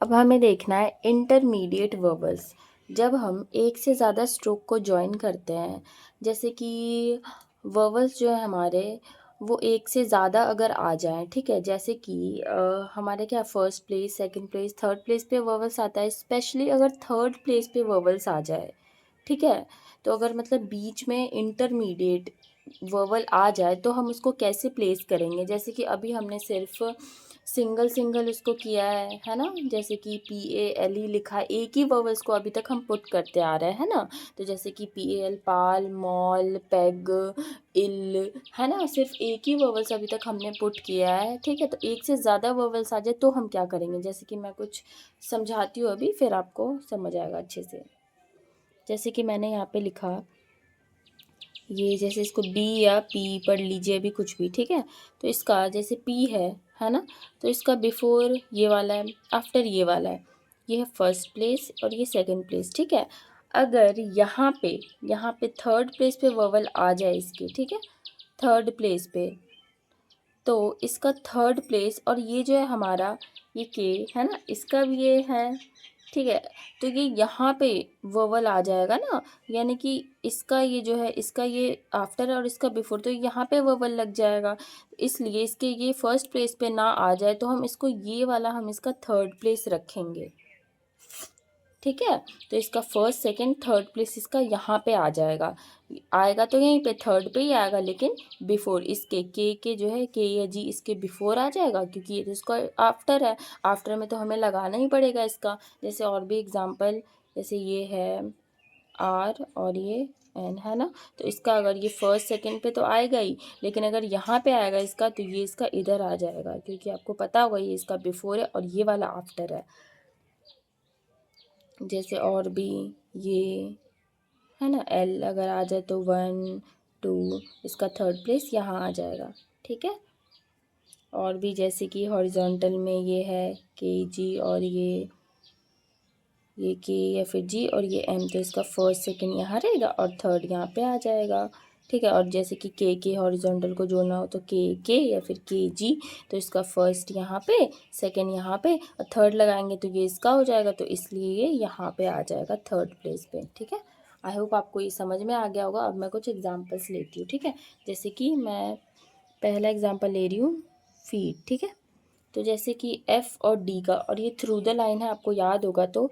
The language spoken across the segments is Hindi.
अब हमें देखना है इंटरमीडिएट वर्बल्स। जब हम एक से ज़्यादा स्ट्रोक को जॉइन करते हैं, जैसे कि वर्बल्स जो है हमारे वो एक से ज़्यादा अगर आ जाएं, ठीक है, जैसे कि हमारे क्या first place, second place, third place पे वर्बल्स आता है। स्पेशली अगर थर्ड प्लेस पे वर्बल्स आ जाए, ठीक है, तो अगर मतलब बीच में इंटरमीडिएट वर्बल आ जाए तो हम उसको कैसे प्लेस करेंगे। जैसे कि अभी हमने सिर्फ सिंगल सिंगल उसको किया है ना, जैसे कि PALE लिखा है, एक ही वर्बल्स को अभी तक हम पुट करते आ रहे हैं ना। तो जैसे कि PAL पाल, मॉल, पेग, इल, है ना, सिर्फ एक ही वर्बल्स अभी तक हमने पुट किया है, ठीक है। तो एक से ज़्यादा वर्बल्स आ जाए तो हम क्या करेंगे, जैसे कि मैं कुछ समझाती हूँ अभी, फिर आपको समझ आएगा अच्छे से। जैसे कि मैंने यहाँ पे लिखा, ये जैसे इसको B या P पढ़ लीजिए अभी कुछ भी, ठीक है। तो इसका जैसे P है ना, तो इसका बिफोर ये वाला है, आफ्टर ये वाला है, ये है फर्स्ट प्लेस और ये सेकंड प्लेस, ठीक है। अगर यहाँ पे थर्ड प्लेस पे वर्बल आ जाए इसके, ठीक है, थर्ड प्लेस पे, तो इसका थर्ड प्लेस और ये जो है हमारा ये के है ना, इसका भी ये है, ठीक है। तो ये यहाँ पे वोवल आ जाएगा ना, यानी कि इसका ये जो है, इसका ये आफ्टर और इसका बिफोर, तो यहाँ पे वोवल लग जाएगा। इसलिए इसके ये फर्स्ट प्लेस पे ना आ जाए तो हम इसको ये वाला हम इसका थर्ड प्लेस रखेंगे, ठीक है। तो इसका फर्स्ट सेकंड थर्ड प्लेस इसका यहाँ पे आ जाएगा, आएगा तो यहीं पे थर्ड पे ही आएगा, लेकिन बिफोर इसके के जो है के या जी इसके बिफोर आ जाएगा, क्योंकि ये तो इसका आफ्टर है। आफ्टर में तो हमें लगाना ही पड़ेगा इसका। जैसे और भी एग्जांपल, जैसे ये है R और ये N, है ना, तो इसका अगर ये फर्स्ट सेकंड पे तो आएगा ही, लेकिन अगर यहाँ पे आएगा इसका तो ये इसका इधर आ जाएगा, क्योंकि आपको पता होगा ये इसका बिफोर है और ये वाला आफ्टर है। जैसे और भी ये है ना, L अगर आ जाए तो 1 2, इसका थर्ड प्लेस यहाँ आ जाएगा, ठीक है। और भी जैसे कि हॉरिजॉन्टल में ये है KG और ये K या फिर G और ये M, तो इसका फर्स्ट सेकंड यहाँ रहेगा और थर्ड यहाँ पे आ जाएगा, ठीक है। और जैसे कि के हॉरिजॉन्टल को जोड़ना हो तो के या फिर KG, तो इसका फर्स्ट यहाँ पे, सेकंड यहाँ पे और थर्ड लगाएंगे तो ये इसका हो जाएगा, तो इसलिए ये यहाँ पे आ जाएगा थर्ड प्लेस पे, ठीक है। आई होप आपको ये समझ में आ गया होगा। अब मैं कुछ एग्जाम्पल्स लेती हूँ, ठीक है। जैसे कि मैं पहला एग्जाम्पल ले रही हूँ फीड, ठीक है। तो जैसे कि F और D का, और ये थ्रू द लाइन है, आपको याद होगा, तो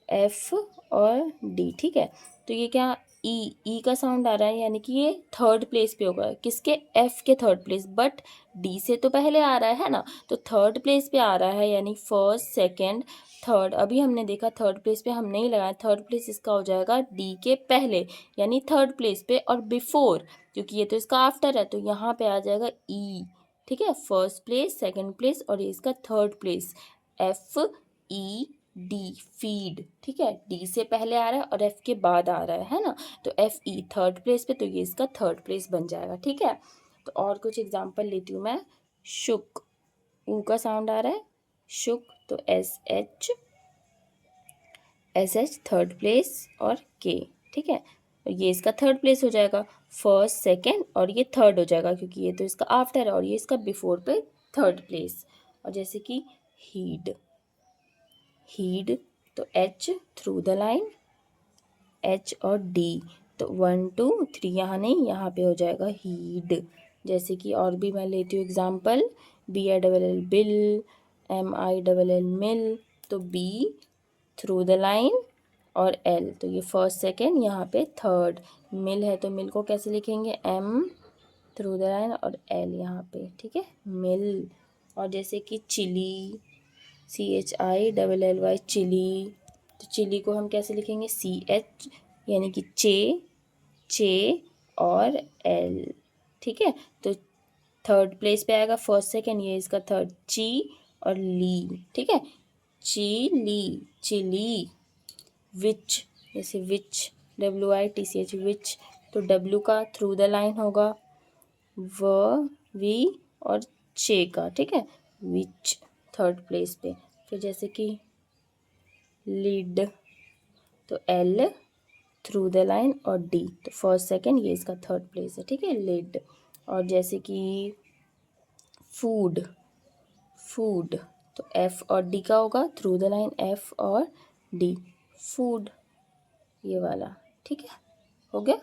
F और D, ठीक है। तो ये क्या ई का साउंड आ रहा है, यानी कि ये थर्ड प्लेस पे होगा, किसके, F के थर्ड प्लेस, बट D से तो पहले आ रहा है ना, तो थर्ड प्लेस पे आ रहा है, यानी फर्स्ट सेकंड थर्ड। अभी हमने देखा थर्ड प्लेस पे हम नहीं लगाए, थर्ड प्लेस इसका हो जाएगा D के पहले, यानी थर्ड प्लेस पे, और बिफोर क्योंकि ये तो इसका आफ्टर है, तो यहाँ पे आ जाएगा E, ठीक है। फर्स्ट प्लेस, सेकंड प्लेस और ये इसका थर्ड प्लेस, FED, फीड, ठीक है। D से पहले आ रहा है और F के बाद आ रहा है ना, तो FE थर्ड प्लेस पे, तो ये इसका थर्ड प्लेस बन जाएगा, ठीक है। तो और कुछ एग्जांपल लेती हूँ मैं। शुक, ऊ का साउंड आ रहा है, शुक, तो SH थर्ड प्लेस और K, ठीक है। और ये इसका थर्ड प्लेस हो जाएगा, फर्स्ट सेकंड और ये थर्ड हो जाएगा, क्योंकि ये तो इसका आफ्टर है और ये इसका बिफोर पे थर्ड प्लेस। और जैसे कि हीड, तो H through the line, H और D, तो 1 2 3 यहाँ नहीं, यहाँ पे हो जाएगा हीड। जैसे कि और भी मैं लेती हूँ एग्जाम्पल, BILL बिल, MILL मिल, तो B थ्रू द लाइन और L, तो ये फर्स्ट सेकेंड, यहाँ पे थर्ड। मिल है तो मिल को कैसे लिखेंगे, M थ्रू द लाइन और L यहाँ पे, ठीक है, मिल। और जैसे कि चिली, CHILLY, चिली, तो चिली को हम कैसे लिखेंगे, CH, यानी कि चे और L, ठीक है। तो थर्ड प्लेस पे आएगा फर्स्ट सेकेंड, ये इसका थर्ड, ची और ली, ठीक है, चिली, चिली। विच, जैसे विच, WITCH, विच, तो W का थ्रू द लाइन होगा, वी और चे का, ठीक है, विच थर्ड प्लेस पे। फिर जैसे कि लीड, तो L थ्रू द लाइन और D, तो फर्स्ट सेकंड, ये इसका थर्ड प्लेस है, ठीक है, लिड। और जैसे कि फूड, तो F और D का होगा थ्रू द लाइन F और D, फूड, ये वाला, ठीक है, हो गया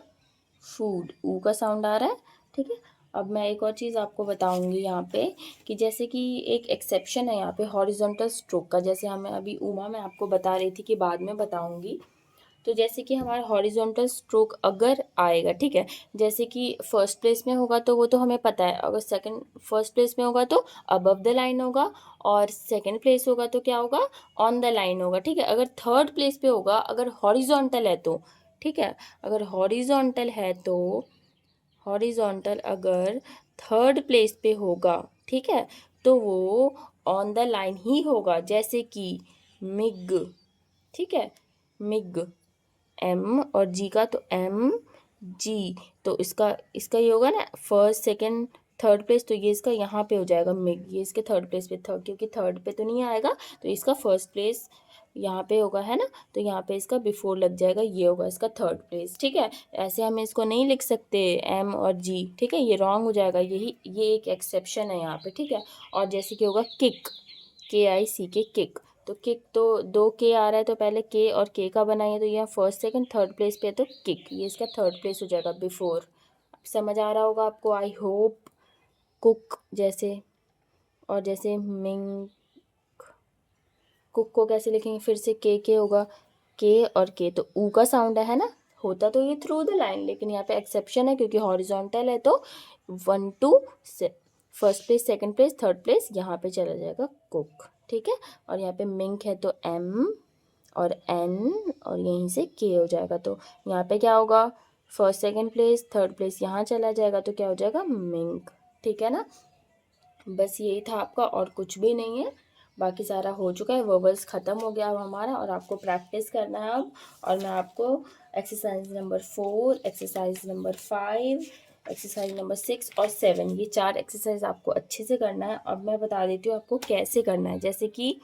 फूड, ऊ का साउंड आ रहा है, ठीक है। अब मैं एक और चीज़ आपको बताऊंगी यहाँ पे कि जैसे कि एक एक्सेप्शन है यहाँ पे हॉरिजॉन्टल स्ट्रोक का, जैसे हमें अभी उमा मैं आपको बता रही थी कि बाद में बताऊंगी। तो जैसे कि हमारा हॉरिजॉन्टल स्ट्रोक अगर आएगा, ठीक है, जैसे कि फर्स्ट प्लेस में होगा तो वो तो हमें पता है, अगर सेकंड फर्स्ट प्लेस में होगा तो अबव द लाइन होगा, और सेकंड प्लेस होगा तो क्या होगा, ऑन द लाइन होगा, ठीक है। अगर थर्ड प्लेस पे होगा, अगर हॉरिजॉन्टल है तो, ठीक है, अगर हॉरिजॉन्टल है तो, हॉरिजॉन्टल अगर थर्ड प्लेस पे होगा, ठीक है, तो वो ऑन द लाइन ही होगा, जैसे कि मिग, ठीक है, मिग, एम और जी का, तो एम जी, तो इसका इसका ये होगा ना फर्स्ट सेकंड थर्ड प्लेस, तो ये इसका यहाँ पे हो जाएगा मिग, ये इसके थर्ड प्लेस पे, थर्ड क्योंकि थर्ड पे तो नहीं आएगा, तो इसका फर्स्ट प्लेस यहाँ पे होगा, है ना, तो यहाँ पे इसका बिफोर लग जाएगा, ये होगा इसका थर्ड प्लेस, ठीक है। ऐसे हम इसको नहीं लिख सकते एम और जी, ठीक है, ये रॉन्ग हो जाएगा, यही ये एक एक्सेप्शन है यहाँ पे, ठीक है। और जैसे कि होगा किक, KICK, किक, तो किक तो दो के आ रहा है, तो पहले के और के का बनाइए, तो यहाँ फर्स्ट सेकंड थर्ड प्लेस पे है, तो किक, ये इसका थर्ड प्लेस हो जाएगा बिफोर। समझ आ रहा होगा आपको, आई होप। कुक जैसे, और जैसे मिंग, कुक को कैसे लिखेंगे, फिर से के होगा, के और के, तो ऊ का साउंड है ना, होता तो ये थ्रू द लाइन, लेकिन यहाँ पे एक्सेप्शन है क्योंकि हॉरिजॉन्टल है, तो 1 2 first place second place third place यहाँ पे चला जाएगा कुक, ठीक है। और यहाँ पे मिंक है तो एम और एन और यहीं से के हो जाएगा, तो यहाँ पे क्या होगा, first second place third place यहाँ चला जाएगा, तो क्या हो जाएगा मिंक, ठीक है ना। बस यही था आपका, और कुछ भी नहीं है, बाकी सारा हो चुका है, वर्बल्स ख़त्म हो गया अब हमारा, और आपको प्रैक्टिस करना है अब। और मैं आपको exercise number 4, exercise number 5, exercise number 6 और 7, ये 4 एक्सरसाइज आपको अच्छे से करना है। अब मैं बता देती हूँ आपको कैसे करना है। जैसे कि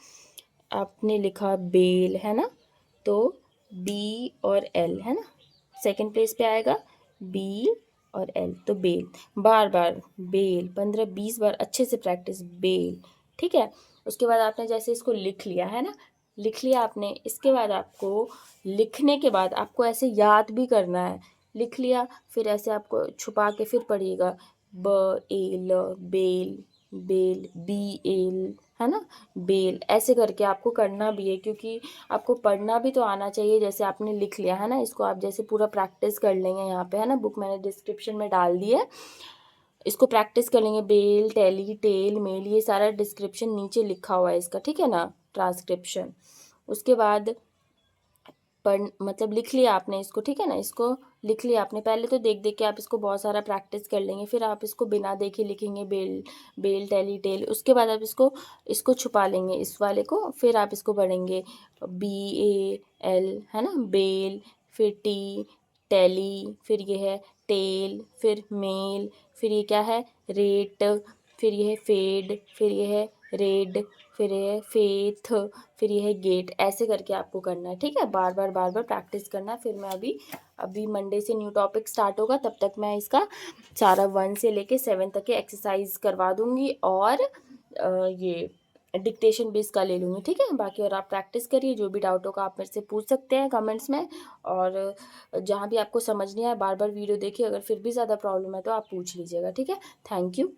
आपने लिखा बेल, है ना, तो बी और एल, है ना, सेकंड प्लेस पे आएगा बी और एल, तो बेल, बार बार बेल, 15-20 बार अच्छे से प्रैक्टिस, बेल, ठीक है। उसके बाद आपने जैसे इसको लिख लिया, है ना, लिख लिया आपने, इसके बाद आपको लिखने के बाद आपको ऐसे याद भी करना है, लिख लिया, फिर ऐसे आपको छुपा के फिर पढ़िएगा, ब L bell, bell B L, है ना, बेल, ऐसे करके आपको करना भी है, क्योंकि आपको पढ़ना भी तो आना चाहिए। जैसे आपने लिख लिया है ना, इसको आप जैसे पूरा प्रैक्टिस कर लेंगे, यहाँ पे है ना, बुक मैंने डिस्क्रिप्शन में डाल दी है, इसको प्रैक्टिस कर लेंगे, बेल टेली टेल मेल, ये सारा डिस्क्रिप्शन नीचे लिखा हुआ है इसका, ठीक है ना, ट्रांसक्रिप्शन। उसके बाद पढ़ मतलब लिख लिया आपने इसको, ठीक है ना, इसको लिख लिया आपने, पहले तो देख देख के आप इसको बहुत सारा प्रैक्टिस कर लेंगे, फिर आप इसको बिना देखे लिखेंगे, बेल बेल टेली टेल, उसके बाद आप इसको इसको छुपा लेंगे इस वाले को, फिर आप इसको पढ़ेंगे BAL, है ना, बेल, फिर टी टेली, फिर ये है टेल, फिर मेल, फिर ये क्या है रेट, फिर ये है फेड, फिर ये है रेड, फिर ये है फेथ, फिर ये है गेट, ऐसे करके आपको करना है, ठीक है, बार बार प्रैक्टिस करना है। फिर मैं अभी मंडे से न्यू टॉपिक स्टार्ट होगा, तब तक मैं इसका सारा 1 से लेके 7 तक के एक्सरसाइज करवा दूँगी, और ये डिक्टेशन भी इसका ले लूँगी, ठीक है। बाकी और आप प्रैक्टिस करिए, जो भी डाउट होगा आप मेरे से पूछ सकते हैं कमेंट्स में, और जहाँ भी आपको समझ नहीं आए बार बार वीडियो देखिए, अगर फिर भी ज़्यादा प्रॉब्लम है तो आप पूछ लीजिएगा, ठीक है। Thank you.